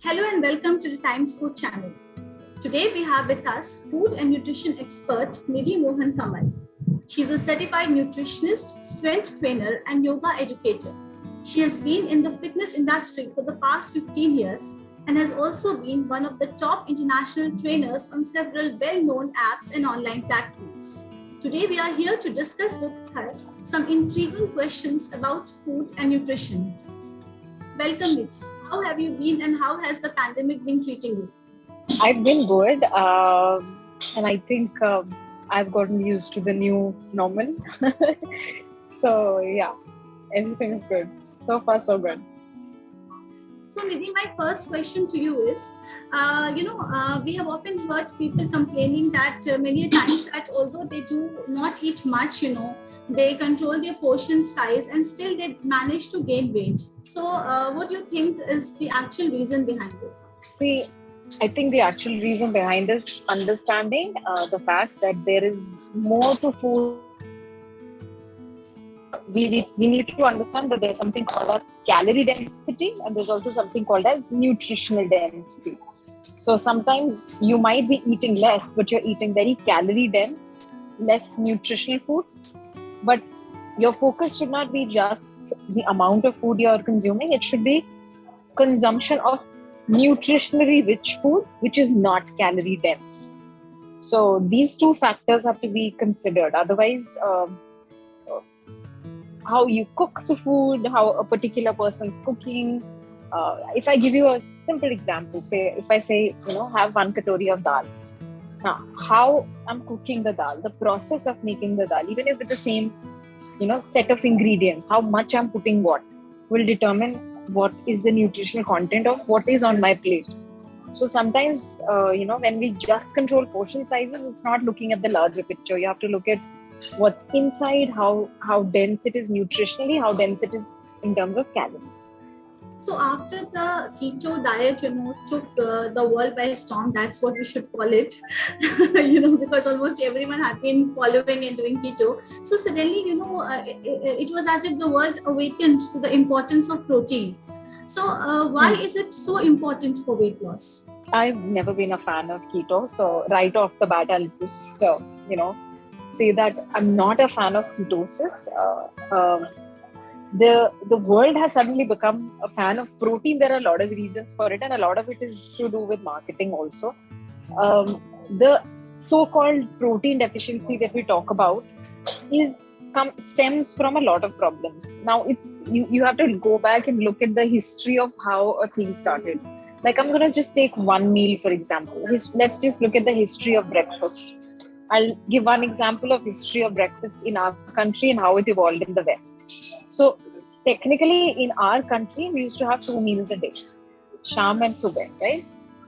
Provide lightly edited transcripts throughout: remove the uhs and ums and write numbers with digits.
Hello and welcome to the Times Food channel. Today we have with us food and nutrition expert Nidhi Mohan Kamal. She's a certified nutritionist, strength trainer, and yoga educator. She has been in the fitness industry for the past 15 years and has also been one of the top international trainers on several well-known apps and online platforms. Today we are here to discuss with her some intriguing questions about food and nutrition. Welcome, Nidhi. How have you been and how has the pandemic been treating you? I've been good, and I think I've gotten used to the new normal. So yeah, everything is good. So far, so good. So, Nidhi, my first question to you is, we have often heard people complaining that many times that although they do not eat much, they control their portion size and still they manage to gain weight. So, what do you think is the actual reason behind it? See, I think the actual reason behind is understanding the fact that there is more to food. We need to understand that there's something called as calorie density and there's also something called as nutritional density. So sometimes you might be eating less, but you're eating very calorie dense, less nutritional food. But your focus should not be just the amount of food you're consuming. It should be consumption of nutritionally rich food, which is not calorie dense. So these two factors have to be considered. Otherwise, how you cook the food, how a particular person's cooking. If I give you a simple example, if I say, have 1 katori of dal. Now, how I'm cooking the dal, the process of making the dal, even if with the same, set of ingredients, how much I'm putting what, will determine what is the nutritional content of what is on my plate. So sometimes, when we just control portion sizes, it's not looking at the larger picture. You have to look at what's inside, how dense it is nutritionally, how dense it is in terms of calories. So after the keto diet, took the world by storm, that's what we should call it, because almost everyone had been following and doing keto. So suddenly, it was as if the world awakened to the importance of protein. So why is it so important for weight loss? I've never been a fan of keto. So right off the bat, I'll just, say that I'm not a fan of ketosis. The world has suddenly become a fan of protein. There are a lot of reasons for it, and a lot of it is to do with marketing also. The so-called protein deficiency that we talk about stems from a lot of problems. Now, it's you have to go back and look at the history of how a thing started. Like, I'm going to just take one meal, for example. Let's just look at the history of breakfast. I'll give one example of history of breakfast in our country and how it evolved in the West. So technically in our country, we used to have 2 meals a day, Sham and Subah, right?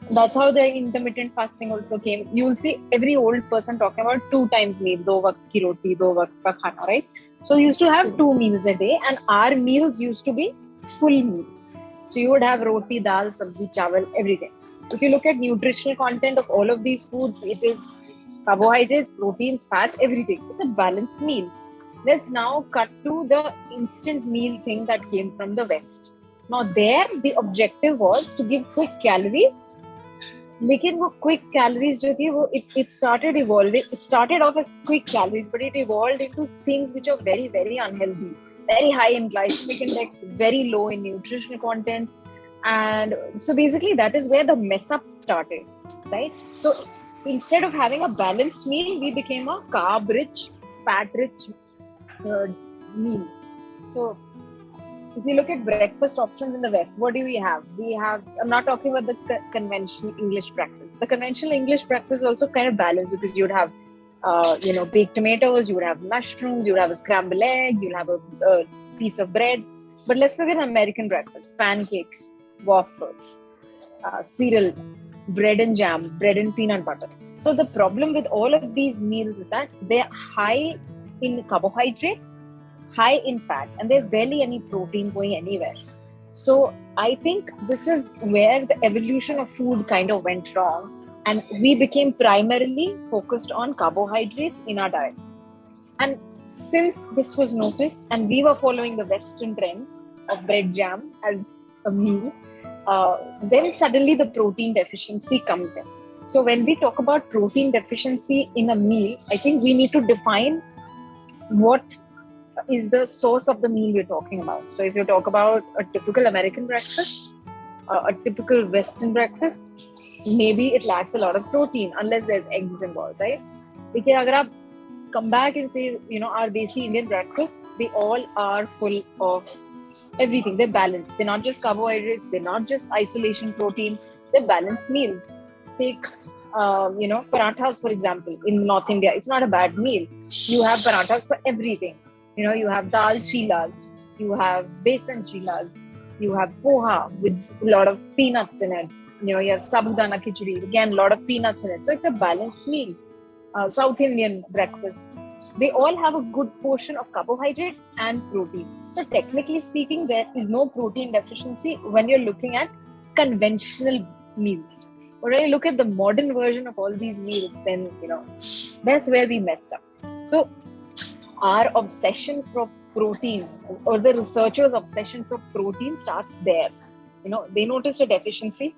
That's how the intermittent fasting also came. You will see every old person talking about 2 times meal, 2 waqt ki roti, 2 waqt ka khana, right? So we used to have 2 meals a day and our meals used to be full meals. So you would have roti, dal, sabzi, chawal, everything. If you look at nutritional content of all of these foods, it is carbohydrates, proteins, fats, everything. It's a balanced meal. Let's now cut to the instant meal thing that came from the West. Now there, the objective was to give quick calories. लेकिन वो quick calories जो थी वो it started evolving. It started off as quick calories, but it evolved into things which are very, very unhealthy. Very high in glycemic index, very low in nutritional content. And so basically that is where the mess up started, right? So instead of having a balanced meal, we became a carb-rich, fat-rich meal. So if you look at breakfast options in the West, what do we have? I'm not talking about the conventional English breakfast. The conventional English breakfast is also kind of balanced because you would have, baked tomatoes, you would have mushrooms, you would have a scrambled egg, you'll have a piece of bread. But let's look at American breakfast: pancakes, waffles, cereal, bread and jam, bread and peanut butter. So the problem with all of these meals is that they're high in carbohydrate, high in fat, and there's barely any protein going anywhere. So I think this is where the evolution of food kind of went wrong, and we became primarily focused on carbohydrates in our diets. And since this was noticed and we were following the Western trends of bread jam as a meal, then suddenly the protein deficiency comes in. So when we talk about protein deficiency in a meal, I think we need to define what is the source of the meal we're talking about. So if you talk about a typical American breakfast, a typical Western breakfast, maybe it lacks a lot of protein unless there's eggs involved, right? Because agar aap come back and say, our Desi Indian breakfast, they all are full of everything. They're balanced. They're not just carbohydrates. They're not just isolation protein. They're balanced meals. Take, parathas, for example, in North India. It's not a bad meal. You have parathas for everything. You have dal chilas. You have besan chilas. You have poha with a lot of peanuts in it. You have sabudana khichdi. Again, a lot of peanuts in it. So it's a balanced meal. South Indian breakfast, they all have a good portion of carbohydrate and protein. So technically speaking, there is no protein deficiency when you're looking at conventional meals. But when you look at the modern version of all these meals, then, that's where we messed up. So our obsession for protein, or the researchers' obsession for protein, starts there. They noticed a deficiency,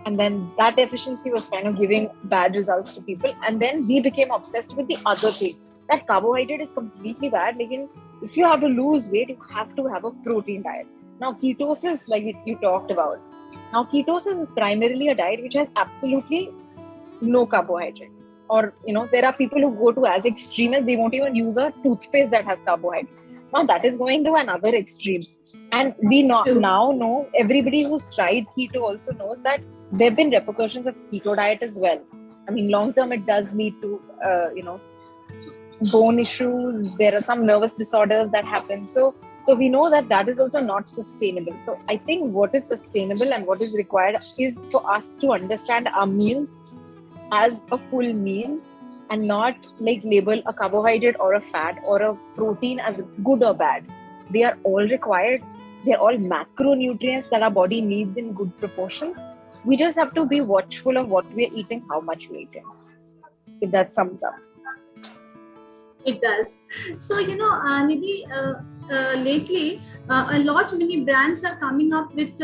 and then that deficiency was kind of giving bad results to people. And then we became obsessed with the other thing, that carbohydrate is completely bad. Like, if you have to lose weight, you have to have a protein diet. Now, ketosis, like you talked about. Now, ketosis is primarily a diet which has absolutely no carbohydrate. Or, there are people who go to as extreme as they won't even use a toothpaste that has carbohydrate. Now, that is going to another extreme. And we now know, everybody who's tried keto also knows that there have been repercussions of keto diet as well. I mean, long term, it does lead to, bone issues. There are some nervous disorders that happen. So we know that is also not sustainable. So I think what is sustainable and what is required is for us to understand our meals as a full meal and not like label a carbohydrate or a fat or a protein as good or bad. They are all required. They're all macronutrients that our body needs in good proportions. We just have to be watchful of what we're eating, how much we're eating. If that sums up. It does. So, Nidhi, lately, many brands are coming up with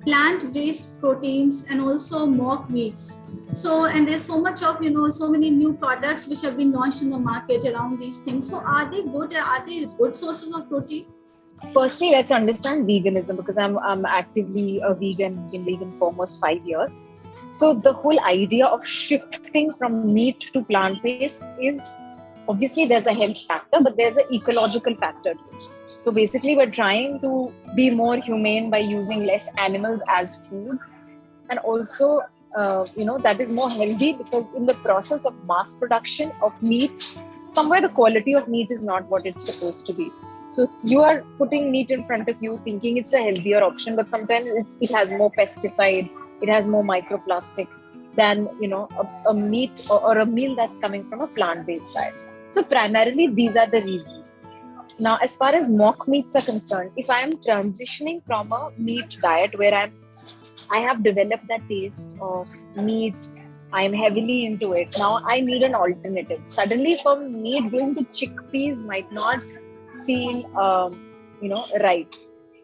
plant-based proteins and also mock meats. So, and there's so much of, so many new products which have been launched in the market around these things. So, are they good? Are they good sources of protein? Firstly, let's understand veganism, because I'm actively a vegan, been vegan for almost 5 years. So the whole idea of shifting from meat to plant-based is, obviously there's a health factor, but there's an ecological factor too. So basically we're trying to be more humane by using less animals as food. And also, that is more healthy, because in the process of mass production of meats, somewhere the quality of meat is not what it's supposed to be. So you are putting meat in front of you thinking it's a healthier option, but sometimes it has more pesticide, it has more microplastic than, a meat or a meal that's coming from a plant-based diet. So primarily these are the reasons. Now, as far as mock meats are concerned, if I am transitioning from a meat diet where I have developed that taste of meat, I am heavily into it. Now I need an alternative. Suddenly for me, going to chickpeas might not feel, right.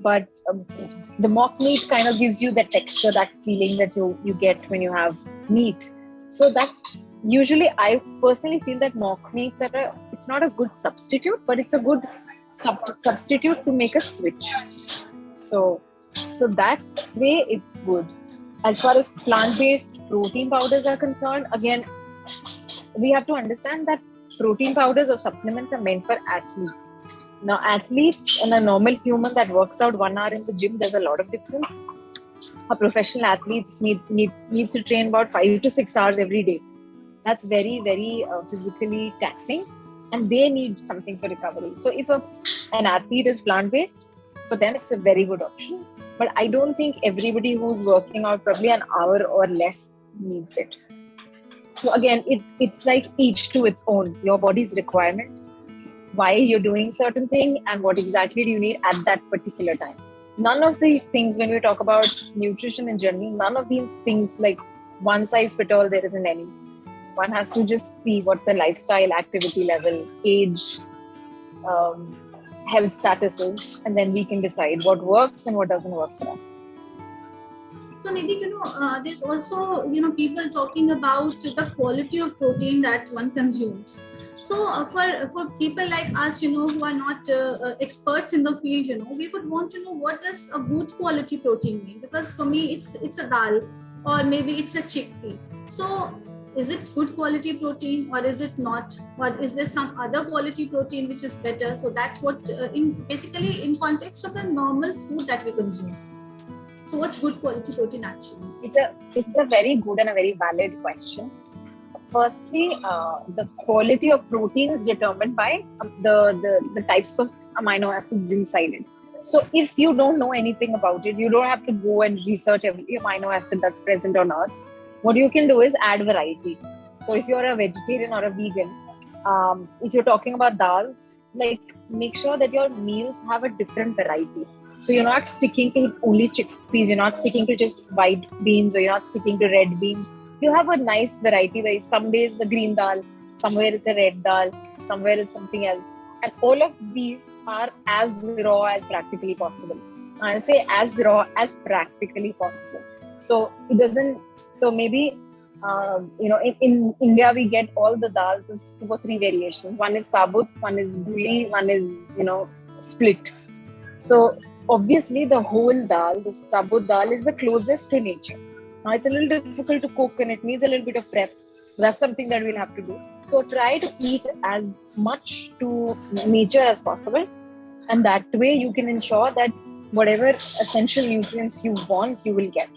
But the mock meat kind of gives you that texture, that feeling that you get when you have meat. So that usually I personally feel that mock meats it's not a good substitute, but it's a good substitute to make a switch. So that way it's good. As far as plant-based protein powders are concerned, again, we have to understand that protein powders or supplements are meant for athletes. Now, athletes and a normal human that works out 1 hour in the gym, there's a lot of difference. A professional athletes needs to train about 5 to 6 hours every day. That's very, very physically taxing, and they need something for recovery. So if an athlete is plant-based, for them it's a very good option. But I don't think everybody who's working out probably an hour or less needs it. So again, it's like each to its own. Your body's requirement, why you're doing certain thing, and what exactly do you need at that particular time. None of these things, when we talk about nutrition in general, none of these things like one size fit all, there isn't any. One has to just see what the lifestyle, activity level, age, health status is, and then we can decide what works and what doesn't work for us. So maybe there's also people talking about the quality of protein that one consumes. So for people like us, who are not experts in the field, we would want to know what does a good quality protein mean? Because for me, it's a dal, or maybe it's a chickpea. So is it good quality protein, or is it not? Or is there some other quality protein which is better? So that's what in context of the normal food that we consume. So what's good quality protein actually? It's a very good and a very valid question. Firstly, the quality of protein is determined by the types of amino acids inside it. So if you don't know anything about it, you don't have to go and research every amino acid that's present on earth. What you can do is add variety. So if you're a vegetarian or a vegan, if you're talking about dals, like make sure that your meals have a different variety. So you're not sticking to only chickpeas, you're not sticking to just white beans, or you're not sticking to red beans. You have a nice variety where some days it's a green dal, somewhere it's a red dal, somewhere it's something else. And all of these are as raw as practically possible. I'll say as raw as practically possible. So it doesn't, so maybe, in India, we get all the dals as 2 or 3 variations. One is sabut, one is dhuli, one is, split. So obviously the whole dal, the sabut dal, is the closest to nature. Now it's a little difficult to cook and it needs a little bit of prep. That's something that we'll have to do. So try to eat as much to nature as possible. And that way you can ensure that whatever essential nutrients you want, you will get.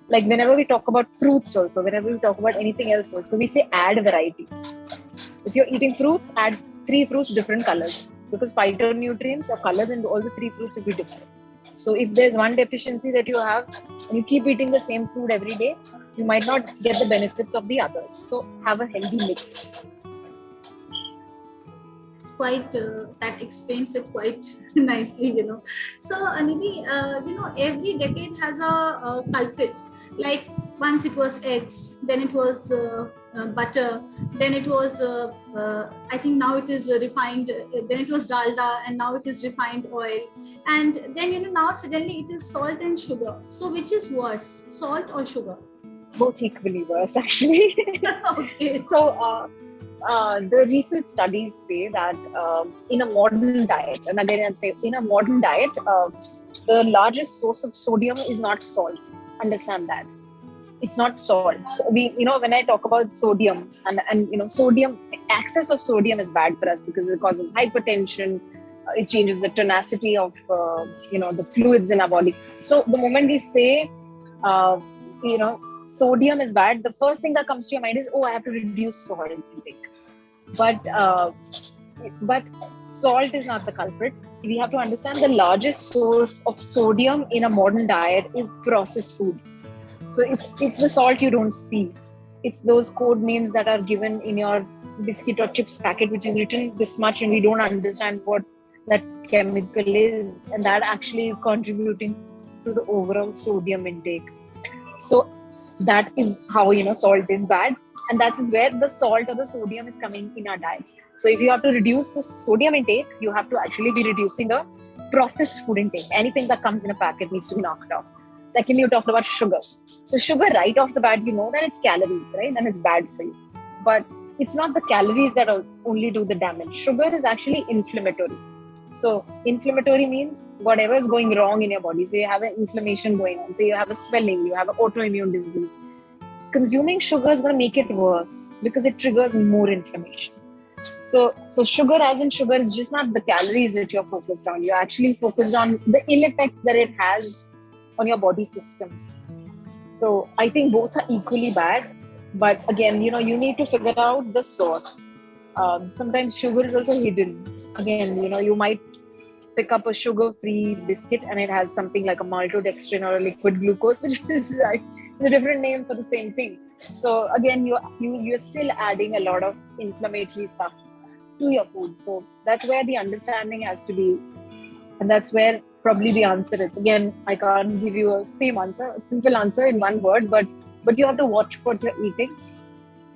Like whenever we talk about fruits also, whenever we talk about anything else also, we say add variety. If you're eating fruits, add 3 fruits, different colors. Because phytonutrients or colors in all the 3 fruits will be different. So if there's one deficiency that you have and you keep eating the same food every day, you might not get the benefits of the others. So have a healthy mix. It's quite, that explains it quite nicely, So Nidhi, every decade has a culprit. Like once it was eggs, then it was butter, then it was I think now it is refined, then it was dalda, and now it is refined oil, and then now suddenly it is salt and sugar. So which is worse, salt or sugar? Both equally worse, actually. Okay. So the recent studies say that in a modern diet, and again I'd say in a modern diet, the largest source of sodium is not salt. Understand that. It's not salt. So when I talk about sodium and sodium, excess of sodium is bad for us because it causes hypertension. It changes the tonicity of, the fluids in our body. So the moment we say, sodium is bad, the first thing that comes to your mind is, I have to reduce salt intake. But salt is not the culprit. We have to understand the largest source of sodium in a modern diet is processed food. So it's the salt you don't see. It's those code names that are given in your biscuit or chips packet, which is written this much, and we don't understand what that chemical is, and that actually is contributing to the overall sodium intake. So that is how salt is bad, and that is where the salt or the sodium is coming in our diets. So if you have to reduce the sodium intake, you have to actually be reducing the processed food intake. Anything that comes in a packet needs to be knocked off. Secondly, you talked about sugar. So sugar, right off the bat, you know that it's calories, right? And it's bad for you. But it's not the calories that only do the damage. Sugar is actually inflammatory. So inflammatory means whatever is going wrong in your body. So you have an inflammation going on. So you have a swelling, you have an autoimmune disease. Consuming sugar is going to make it worse because it triggers more inflammation. So sugar as in sugar is just not the calories that you're focused on. You're actually focused on the ill effects that it has on your body systems. So I think both are equally bad. But again, you need to figure out the source. Sometimes sugar is also hidden. Again, you might pick up a sugar-free biscuit and it has something like a maltodextrin or a liquid glucose, which is like a different name for the same thing. So again, you're still adding a lot of inflammatory stuff to your food. So that's where the understanding has to be, and that's where probably the answer is. Again, I can't give you a simple answer in one word, but you have to watch what you're eating.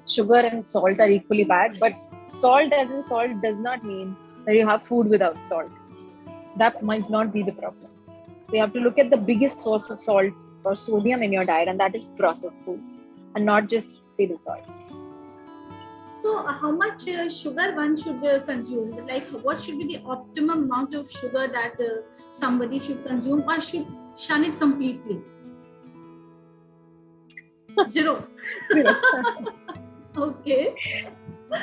Sugar and salt are equally bad, but salt as in salt does not mean that you have food without salt. That might not be the problem. So you have to look at the biggest source of salt or sodium in your diet, and that is processed food and not just table salt. So, how much sugar one should consume? Like, what should be the optimum amount of sugar that somebody should consume, or should shun it completely? Zero. Okay.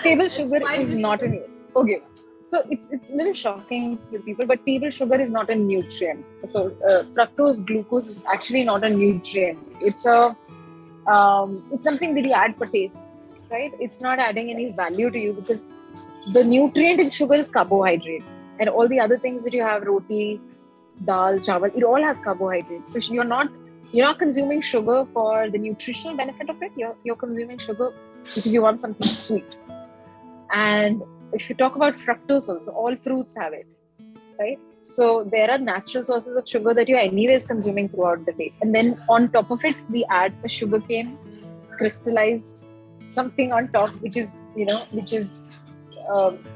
Table It's sugar quite is not an okay. So it's a little shocking to people, but table sugar is not a nutrient. So fructose, glucose is actually not a nutrient. It's something that you add for taste, right? It's not adding any value to you because the nutrient in sugar is carbohydrate, and all the other things that you have, roti, dal, chawal, it all has carbohydrates. So you're not consuming sugar for the nutritional benefit of it. You're consuming sugar because you want something sweet. And if you talk about fructose also, all fruits have it, right? So there are natural sources of sugar that you're anyways consuming throughout the day. And then on top of it, we add a sugarcane, crystallized something on top, which is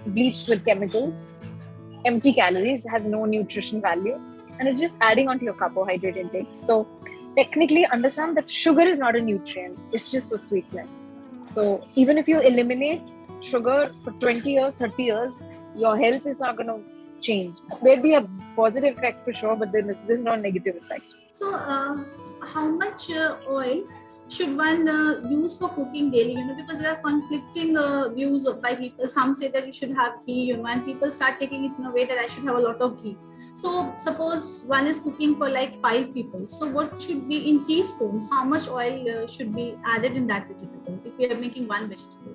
bleached with chemicals, empty calories, has no nutrition value, and it's just adding onto your carbohydrate intake. So technically understand that sugar is not a nutrient, it's just for sweetness. So even if you eliminate sugar for 20 years, 30 years, your health is not going to change. There'll be a positive effect for sure, but there's no negative effect. So, how much oil should one use for cooking daily? Because there are conflicting views by people. Some say that you should have ghee, and people start taking it in a way that I should have a lot of ghee. So, suppose one is cooking for like 5 people. So, what should be in teaspoons? How much oil should be added in that vegetable if we are making one vegetable?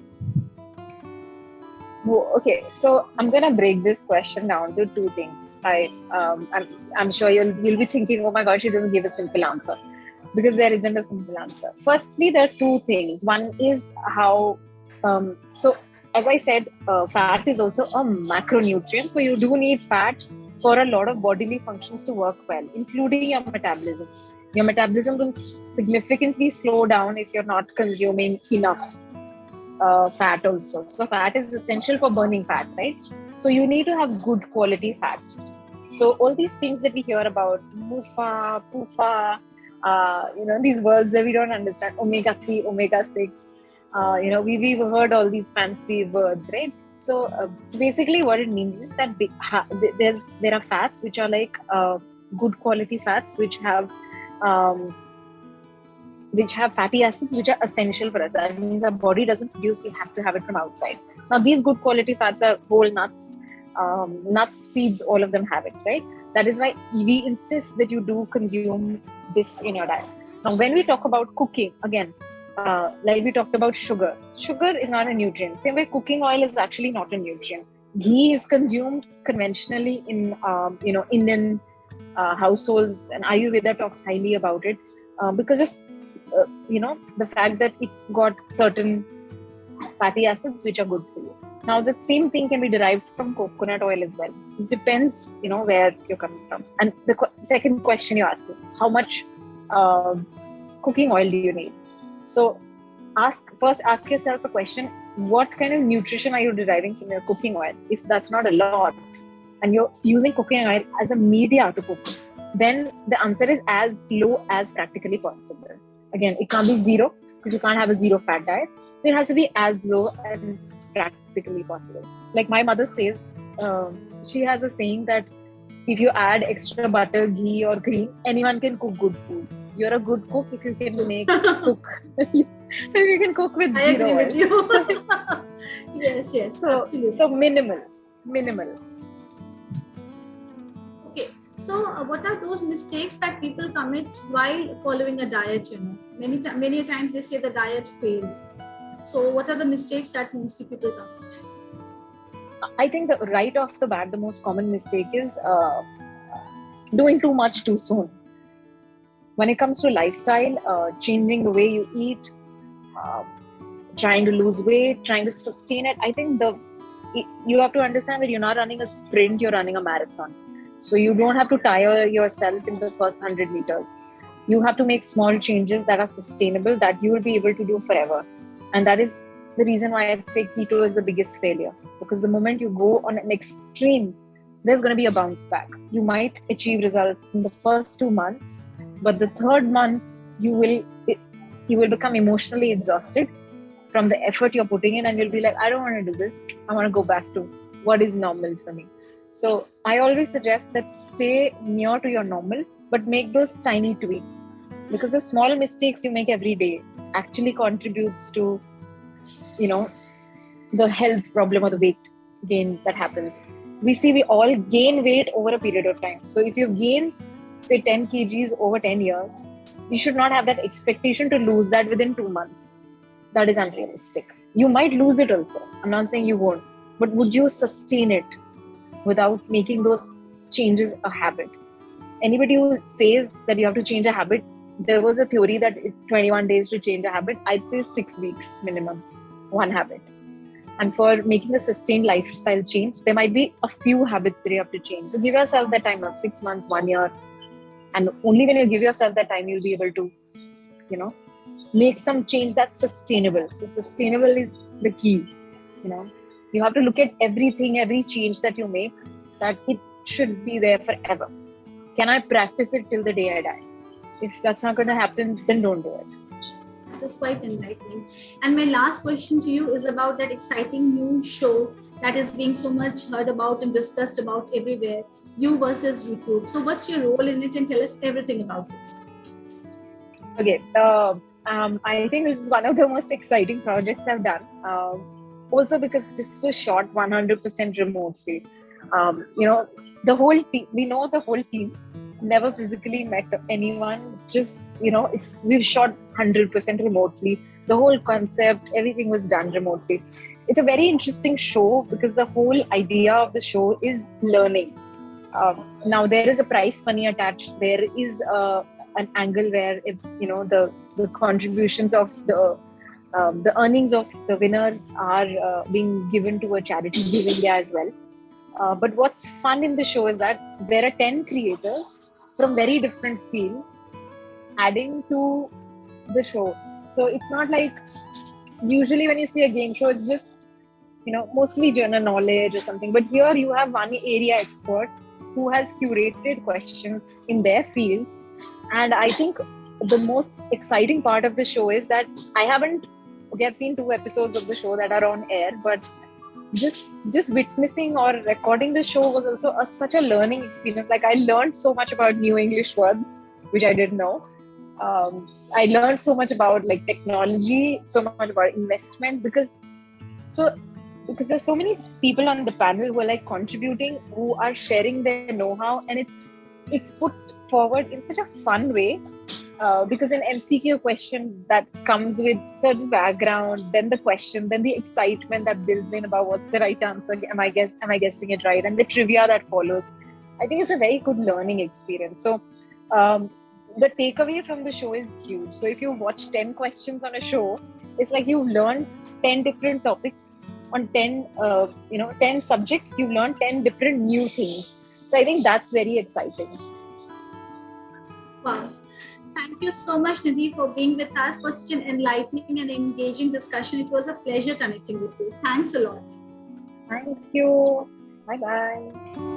Okay, so I'm gonna break this question down to 2 things. I'm sure you'll be thinking, oh my gosh, she doesn't give a simple answer, because there isn't a simple answer. Firstly, there are 2 things. One is how. So as I said, fat is also a macronutrient. So you do need fat for a lot of bodily functions to work well, including your metabolism. Your metabolism will significantly slow down if you're not consuming enough fat also. So fat is essential for burning fat, right? So you need to have good quality fat. So all these things that we hear about, MUFA, PUFA, these words that we don't understand, omega-3, omega-6, we've heard all these fancy words, right? So basically what it means is that there are fats which are like good quality fats which have fatty acids which are essential for us. That means our body doesn't produce, we have to have it from outside. Now these good quality fats are whole nuts, seeds, all of them have it, right? That is why we insist that you do consume this in your diet. Now when we talk about cooking, again, like we talked about sugar is not a nutrient. Same way cooking oil is actually not a nutrient. Ghee is consumed conventionally in Indian households, and Ayurveda talks highly about it because of the fact that it's got certain fatty acids which are good for you. Now the same thing can be derived from coconut oil as well. It depends, where you're coming from. And the second question you asked me, how much cooking oil do you need? So ask yourself a question: what kind of nutrition are you deriving from your cooking oil? If that's not a lot, and you're using cooking oil as a media to cook, then the answer is as low as practically possible. Again, it can't be zero because you can't have a zero fat diet. So it has to be as low as practically possible. Like my mother says, she has a saying that if you add extra butter, ghee or cream, anyone can cook good food. You're a good cook if you can cook. If you can cook with zero oil. With you. Yes, absolutely. So minimal. Okay, so what are those mistakes that people commit while following a diet? Many times they say the diet failed. So what are the mistakes that mostly people commit? I think that right off the bat, the most common mistake is doing too much too soon. When it comes to lifestyle, changing the way you eat, trying to lose weight, trying to sustain it, I think you have to understand that you're not running a sprint, you're running a marathon. So you don't have to tire yourself in the first 100 meters. You have to make small changes that are sustainable, that you will be able to do forever. And that is the reason why I say keto is the biggest failure. Because the moment you go on an extreme, there's going to be a bounce back. You might achieve results in the first 2 months, But the third month, you will become emotionally exhausted from the effort you're putting in, and you'll be like, I don't want to do this. I want to go back to what is normal for me. So I always suggest that stay near to your normal, but make those tiny tweaks, because the small mistakes you make every day actually contributes to, you know, the health problem or the weight gain that happens. We all gain weight over a period of time. So if you gain, say, 10 kgs over 10 years, you should not have that expectation to lose that within 2 months. That is unrealistic. You might lose it also. I'm not saying you won't, but would you sustain it without making those changes a habit? Anybody who says that you have to change a habit, there was a theory that 21 days to change a habit. I'd say 6 weeks minimum, one habit. And for making a sustained lifestyle change, there might be a few habits that you have to change. So give yourself that time of 6 months, 1 year. And only when you give yourself that time, you'll be able to, you know, make some change that's sustainable. So sustainable is the key. You know, you have to look at everything, every change that you make, that it should be there forever. Can I practice it till the day I die? If that's not going to happen, then don't do it. That is quite enlightening. And my last question to you is about that exciting new show that is being so much heard about and discussed about everywhere, You versus YouTube. So what's your role in it, and tell us everything about it. Okay. I think this is one of the most exciting projects I've done. Also because this was shot 100% remotely. You know, the whole team, we know the whole team, never physically met anyone. Just, you know, we've shot 100% remotely. The whole concept, everything was done remotely. It's a very interesting show because the whole idea of the show is learning. Now there is a prize money attached. There is an angle where the contributions of the earnings of the winners are being given to a charity, Give India as well. But what's fun in the show is that there are 10 creators from very different fields adding to the show. So it's not like usually when you see a game show, it's just, you know, mostly general knowledge or something. But here you have one area expert who has curated questions in their field. And I think the most exciting part of the show is that I've seen 2 episodes of the show that are on air, but just witnessing or recording the show was also such a learning experience. Like, I learned so much about new English words, which I didn't know. I learned so much about like technology, so much about investment, because there's so many people on the panel who are like contributing, who are sharing their know-how, and it's put forward in such a fun way. Because an MCQ question that comes with certain background, then the question, then the excitement that builds in about what's the right answer, am I guessing it right, and the trivia that follows. I think it's a very good learning experience. So the takeaway from the show is huge. So if you watch 10 questions on a show, it's like you've learned 10 different topics on 10 subjects. You've learned 10 different new things. So I think that's very exciting. Wow. Thank you so much, Nidhi, for being with us for such an enlightening and engaging discussion. It was a pleasure connecting with you. Thanks a lot. Thank you. Bye-bye.